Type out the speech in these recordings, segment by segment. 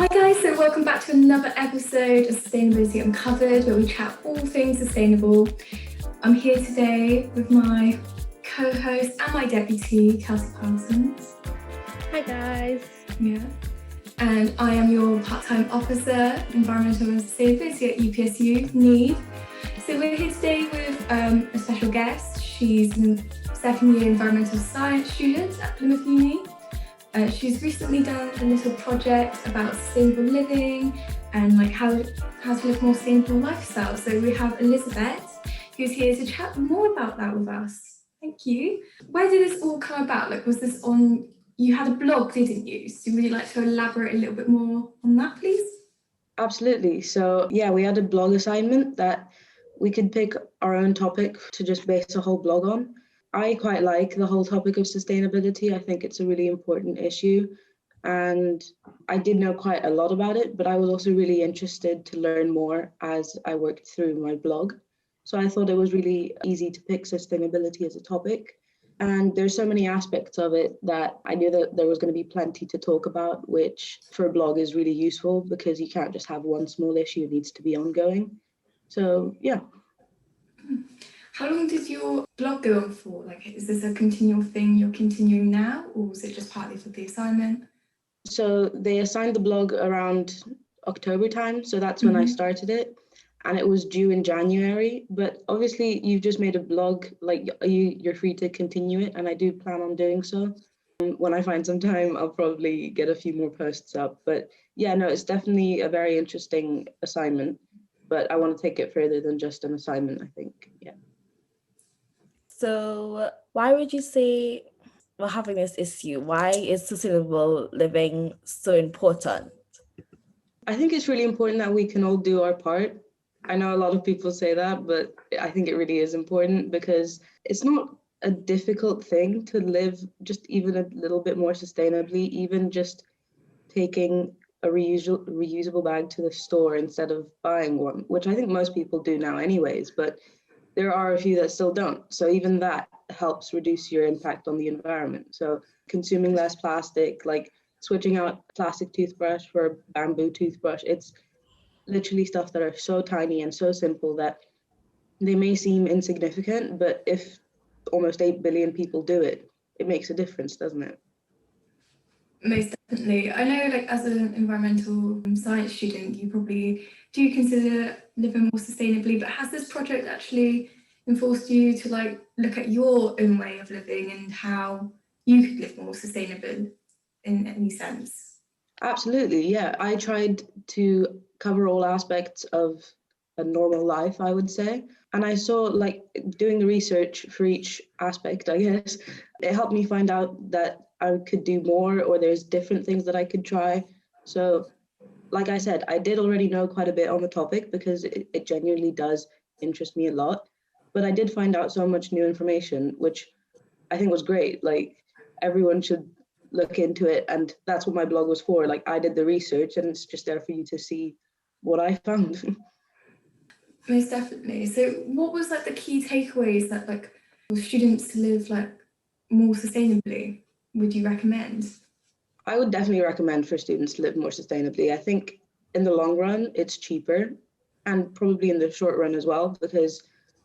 Hi guys, so welcome back to another episode of Sustainability Uncovered, where we chat all things sustainable. I'm here today with my co-host and my deputy, Kelsey Parsons. Hi guys. Yeah. And I am your part-time officer, Environmental and Sustainability at UPSU, NEED. So we're here today with a special guest. She's a second-year environmental science student at Plymouth Uni. She's recently done a little project about sustainable living and how to live more sustainable lifestyle. So we have Elisabet, who's here to chat more about that with us. Thank you. Where did this all come about? Was this on, you had a blog, didn't you? So would you like to elaborate a little bit more on that, please? Absolutely. So yeah, we had a blog assignment that we could pick our own topic to just base a whole blog on. I quite like the whole topic of sustainability. I think it's a really important issue. And I did know quite a lot about it, but I was also really interested to learn more as I worked through my blog. So I thought it was really easy to pick sustainability as a topic. And there's so many aspects of it that I knew that there was going to be plenty to talk about, which for a blog is really useful because you can't just have one small issue, it needs to be ongoing. So yeah. How long did your blog go on for? Is this a continual thing you're continuing now, or was it just partly for the assignment? So they assigned the blog around October time, so that's when I started it, and it was due in January. But obviously, you've just made a blog, you're free to continue it, and I do plan on doing so. When I find some time, I'll probably get a few more posts up. But yeah, no, it's definitely a very interesting assignment. But I want to take it further than just an assignment, I think. Yeah. So why would you say we're having this issue? Why is sustainable living so important? I think it's really important that we can all do our part. I know a lot of people say that, but I think it really is important because it's not a difficult thing to live just even a little bit more sustainably, even just taking a reusable bag to the store instead of buying one, which I think most people do now anyways, but there are a few that still don't. So even that helps reduce your impact on the environment. So consuming less plastic, like switching out plastic toothbrush for a bamboo toothbrush, it's literally stuff that are so tiny and so simple that they may seem insignificant, but if almost 8 billion people do it, it makes a difference, doesn't it? Most definitely. I know, as an environmental science student, you probably do consider living more sustainably, but has this project actually enforced you to look at your own way of living and how you could live more sustainable in any sense? Absolutely, yeah. I tried to cover all aspects of a normal life, I would say. And I saw, doing the research for each aspect, I guess, it helped me find out that I could do more, or there's different things that I could try. So, like I said, I did already know quite a bit on the topic because it genuinely does interest me a lot. But I did find out so much new information, which I think was great. Everyone should look into it, and that's what my blog was for. I did the research, and it's just there for you to see what I found. Most definitely. So what was the key takeaways that for students to live more sustainably would you recommend? I would definitely recommend for students to live more sustainably. I think in the long run it's cheaper, and probably in the short run as well, because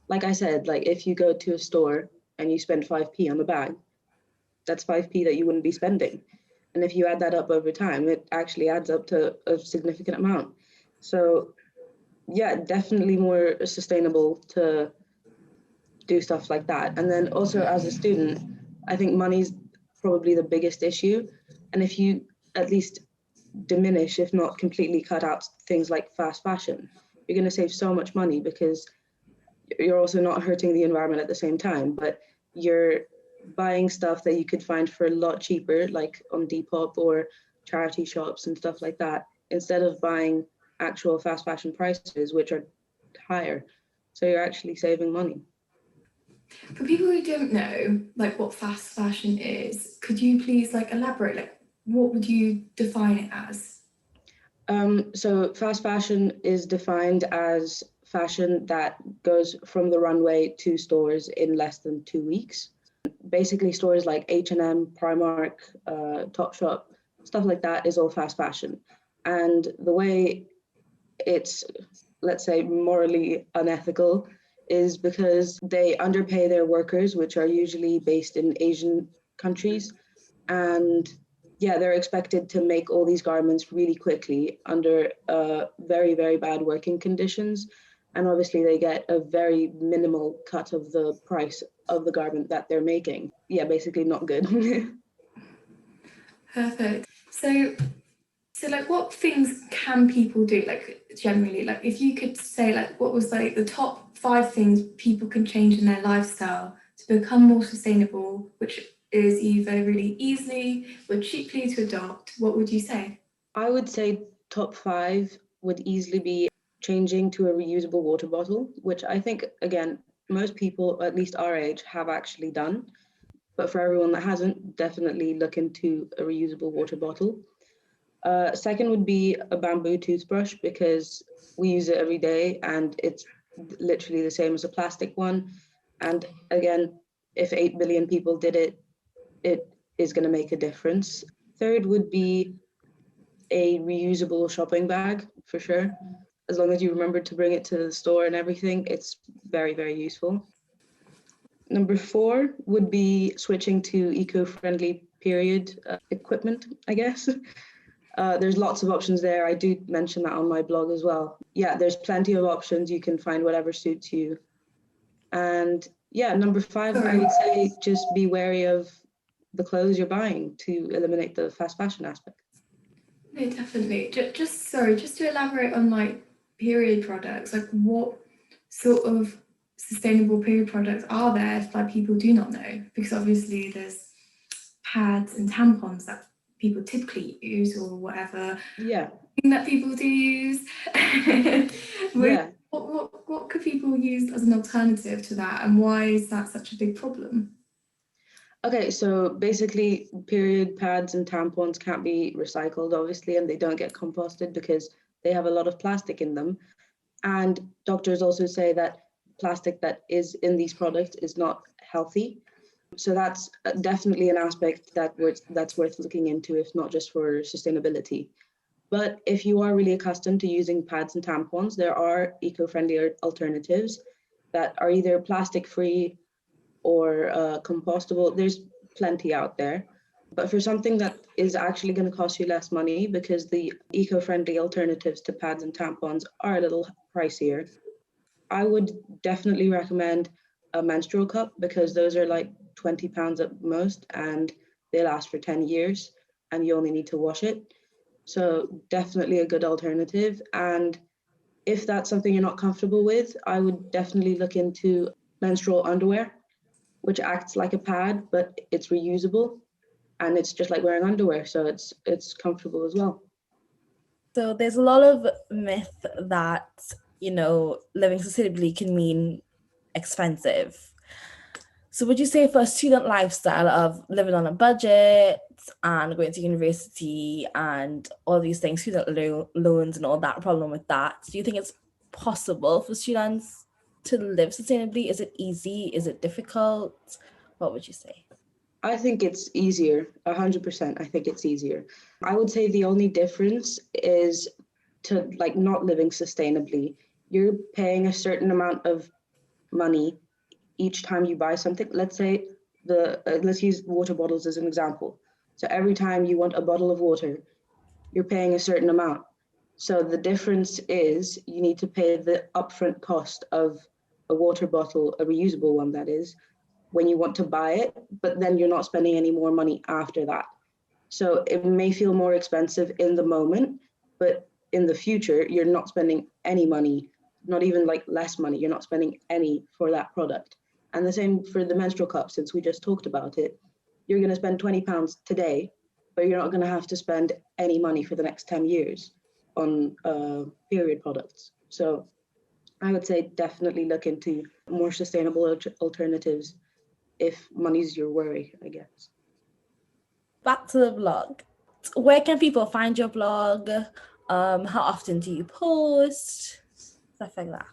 like I said, if you go to a store and you spend 5p on a bag, that's 5p that you wouldn't be spending. And if you add that up over time, it actually adds up to a significant amount. So yeah, definitely more sustainable to do stuff like that. And then also as a student, I think money's probably the biggest issue. And if you at least diminish, if not completely cut out things like fast fashion, you're going to save so much money because you're also not hurting the environment at the same time, but you're buying stuff that you could find for a lot cheaper, like on Depop or charity shops and stuff like that, instead of buying actual fast fashion prices, which are higher. So you're actually saving money. For people who don't know what fast fashion is, could you please elaborate? What would you define it as? So fast fashion is defined as fashion that goes from the runway to stores in less than 2 weeks. Basically, stores like H&M, Primark, Topshop, stuff like that is all fast fashion. And the way it's, let's say, morally unethical is because they underpay their workers, which are usually based in Asian countries. And yeah, they're expected to make all these garments really quickly under very, very bad working conditions. And obviously they get a very minimal cut of the price of the garment that they're making. Yeah, basically not good. Perfect. So like what things can people do, like generally, like if you could say like what was like the top 5 things people can change in their lifestyle to become more sustainable, which is either really easily or cheaply to adopt, what would you say? I would say top 5 would easily be changing to a reusable water bottle, which I think, again, most people, at least our age, have actually done. But for everyone that hasn't, definitely look into a reusable water bottle. Second would be a bamboo toothbrush, because we use it every day and it's literally the same as a plastic one. And again, if 8 billion people did it, it is going to make a difference. Third would be a reusable shopping bag, for sure. As long as you remember to bring it to the store and everything, it's very, very useful. Number 4 would be switching to eco-friendly period equipment, I guess. There's lots of options there. I do mention that on my blog as well. Yeah, there's plenty of options. You can find whatever suits you. And yeah, number 5, I would say just be wary of the clothes you're buying to eliminate the fast fashion aspect. No, definitely. Just to elaborate on like period products, like what sort of sustainable period products are there if like people do not know? Because obviously there's pads and tampons that people typically use or whatever. Yeah. That people do use. Yeah. What could people use as an alternative to that, and why is that such a big problem? Okay, so basically period pads and tampons can't be recycled, obviously, and they don't get composted because they have a lot of plastic in them. And doctors also say that plastic that is in these products is not healthy. So that's definitely an aspect that's worth looking into, if not just for sustainability. But if you are really accustomed to using pads and tampons, there are eco-friendly alternatives that are either plastic-free or compostable. There's plenty out there. But for something that is actually going to cost you less money, because the eco-friendly alternatives to pads and tampons are a little pricier, I would definitely recommend a menstrual cup, because those are like £20 at most and they last for 10 years and you only need to wash it. So definitely a good alternative. And if that's something you're not comfortable with, I would definitely look into menstrual underwear, which acts like a pad, but it's reusable and it's just like wearing underwear. So it's comfortable as well. So there's a lot of myth that, living sustainably can mean expensive. So would you say for a student lifestyle of living on a budget and going to university and all these things, student loans and all that problem with that, do you think it's possible for students to live sustainably? Is it easy? Is it difficult? What would you say? I think it's easier, 100%. I think it's easier. I would say the only difference is to like not living sustainably. You're paying a certain amount of money each time you buy something. Let's say let's use water bottles as an example. So every time you want a bottle of water, you're paying a certain amount. So the difference is you need to pay the upfront cost of a water bottle, a reusable one that is, when you want to buy it, but then you're not spending any more money after that. So it may feel more expensive in the moment, but in the future, you're not spending any money, not even like less money. You're not spending any for that product. And the same for the menstrual cup, since we just talked about it. You're going to spend £20 today, but you're not going to have to spend any money for the next 10 years on period products. So I would say definitely look into more sustainable alternatives if money's your worry, I guess. Back to the blog. Where can people find your blog? How often do you post? Stuff like that.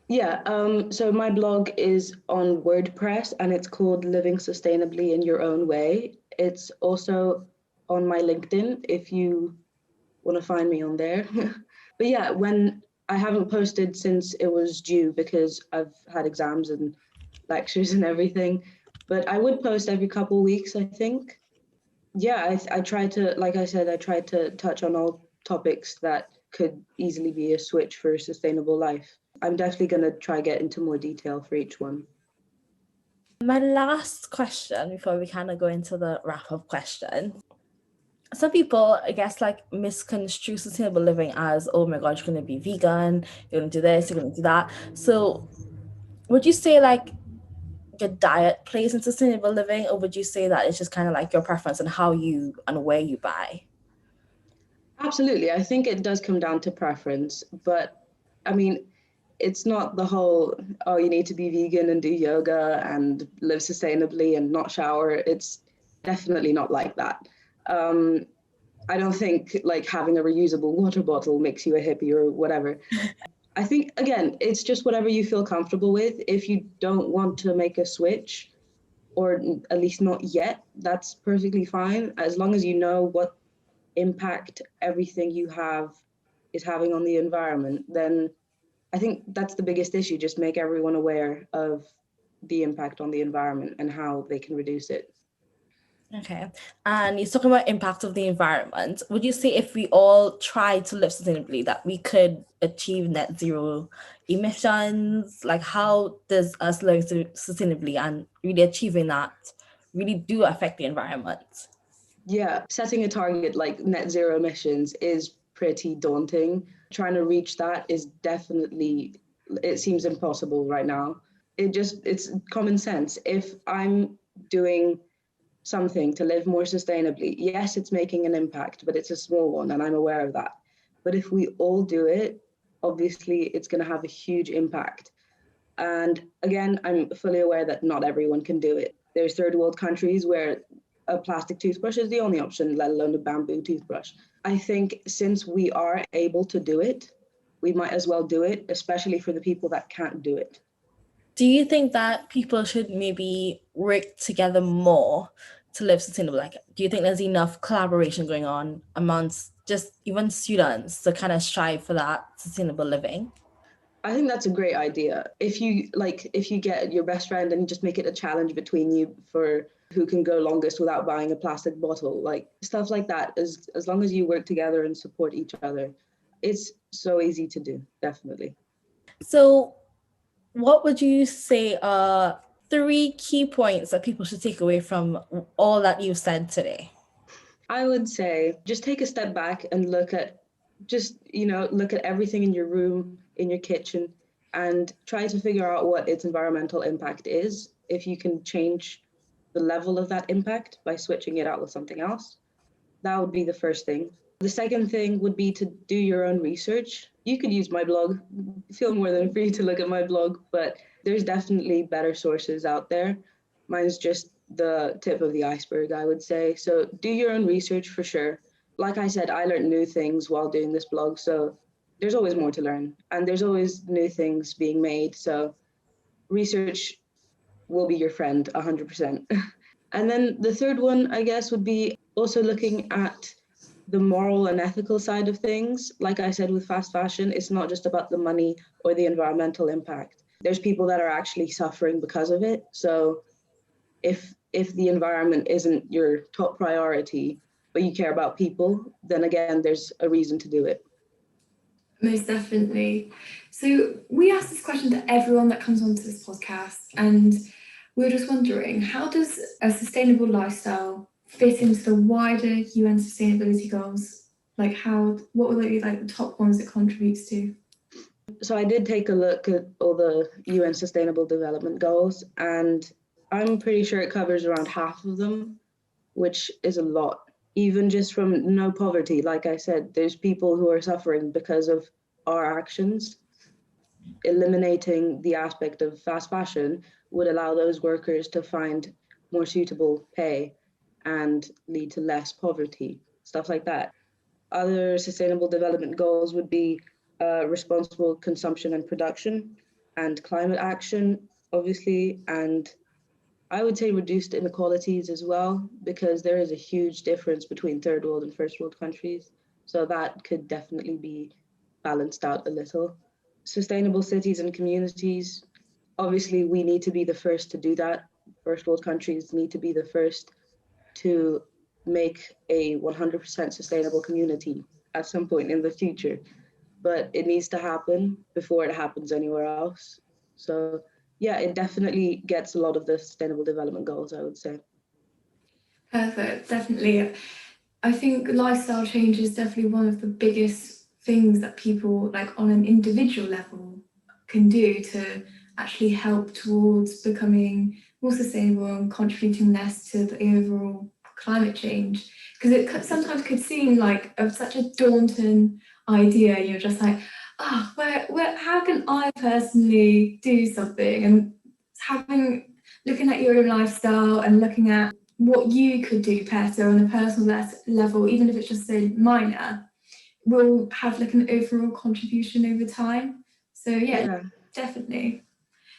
Yeah, so my blog is on WordPress and it's called Living Sustainably in Your Own Way. It's also on my LinkedIn. If you want to find me on there. But yeah, when I haven't posted since it was due because I've had exams and lectures and everything, but I would post every couple of weeks, I think. Yeah, I try to, like I said, I try to touch on all topics that could easily be a switch for a sustainable life. I'm definitely going to try get into more detail for each one. My last question before we kind of go into the wrap-up question. Some people, I guess, like misconstrue sustainable living as, oh my God, you're going to be vegan, you're going to do this, you're going to do that. So would you say like your diet plays in sustainable living, or would you say that it's just kind of like your preference and how you and where you buy? Absolutely. I think it does come down to preference, but I mean, it's not the whole, oh, you need to be vegan and do yoga and live sustainably and not shower. It's definitely not like that. I don't think like having a reusable water bottle makes you a hippie or whatever. I think, again, it's just whatever you feel comfortable with. If you don't want to make a switch, or at least not yet, that's perfectly fine. As long as you know what impact everything you have is having on the environment, then I think that's the biggest issue. Just make everyone aware of the impact on the environment and how they can reduce it. Okay. And you're talking about impact of the environment. Would you say if we all try to live sustainably that we could achieve net zero emissions? Like how does us living sustainably and really achieving that really do affect the environment? Yeah, setting a target like net zero emissions is pretty daunting. Trying to reach that is definitely, it seems impossible right now. It's common sense. If I'm doing something to live more sustainably, yes, it's making an impact, but it's a small one, and I'm aware of that. But if we all do it, obviously it's going to have a huge impact. And again, I'm fully aware that not everyone can do it. There's third world countries where a plastic toothbrush is the only option, let alone a bamboo toothbrush. I think since we are able to do it, we might as well do it, especially for the people that can't do it. Do you think that people should maybe work together more to live sustainable? Like, do you think there's enough collaboration going on amongst just even students to kind of strive for that sustainable living? I think that's a great idea. If you get your best friend and you just make it a challenge between you for who can go longest without buying a plastic bottle, like stuff like that, as long as you work together and support each other, it's so easy to do, definitely. So what would you say are 3 key points that people should take away from all that you've said today? I would say just take a step back and look at everything in your room, in your kitchen, and try to figure out what its environmental impact is. If you can change the level of that impact by switching it out with something else, that would be the first thing. The second thing would be to do your own research. You could use my blog. Feel more than free to look at my blog, but there's definitely better sources out there. Mine's just the tip of the iceberg, I would say. So do your own research for sure. Like I said, I learned new things while doing this blog, so there's always more to learn and there's always new things being made. So research will be your friend 100%. And then the third one, I guess, would be also looking at the moral and ethical side of things. Like I said, with fast fashion, it's not just about the money or the environmental impact. There's people that are actually suffering because of it. So if the environment isn't your top priority, but you care about people, then again, there's a reason to do it. Most definitely. So we ask this question to everyone that comes onto this podcast, and we were just wondering, how does a sustainable lifestyle fit into the wider UN sustainability goals? Like what would be like the top ones it contributes to? So I did take a look at all the UN Sustainable Development Goals, and I'm pretty sure it covers around half of them, which is a lot. Even just from no poverty, like I said, there's people who are suffering because of our actions. Eliminating the aspect of fast fashion would allow those workers to find more suitable pay and lead to less poverty, stuff like that. Other sustainable development goals would be responsible consumption and production and climate action, obviously, and I would say reduced inequalities as well, because there is a huge difference between third world and first world countries. So that could definitely be balanced out a little. Sustainable cities and communities, obviously we need to be the first to do that. First world countries need to be the first to make a 100% sustainable community at some point in the future. But it needs to happen before it happens anywhere else. So yeah, it definitely gets a lot of the sustainable development goals, I would say. Perfect, definitely. I think lifestyle change is definitely one of the biggest things that people, like on an individual level, can do to actually help towards becoming more sustainable and contributing less to the overall climate change. Because it sometimes could seem like such a daunting idea. You're just like, oh, how can I personally do something? And looking at your own lifestyle and looking at what you could do better on a personal level, even if it's just so minor, will have like an overall contribution over time. So yeah, definitely.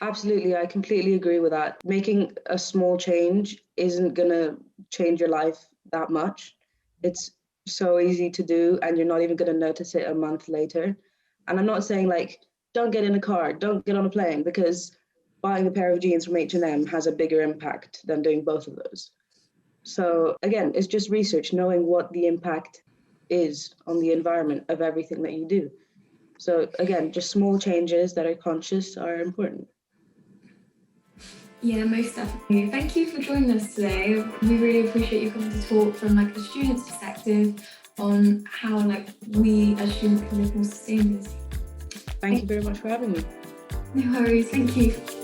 Absolutely, I completely agree with that. Making a small change isn't gonna change your life that much. It's so easy to do and you're not even gonna notice it a month later. And I'm not saying like, don't get in a car, don't get on a plane, because buying a pair of jeans from H&M has a bigger impact than doing both of those. So again, it's just research, knowing what the impact is on the environment of everything that you do. So again, just small changes that are conscious are important. Yeah, most definitely. Thank you for joining us today. We really appreciate you coming to talk from like a student's perspective on how like we as students can live more sustainably. Thank you very much for having me. No worries, thank you.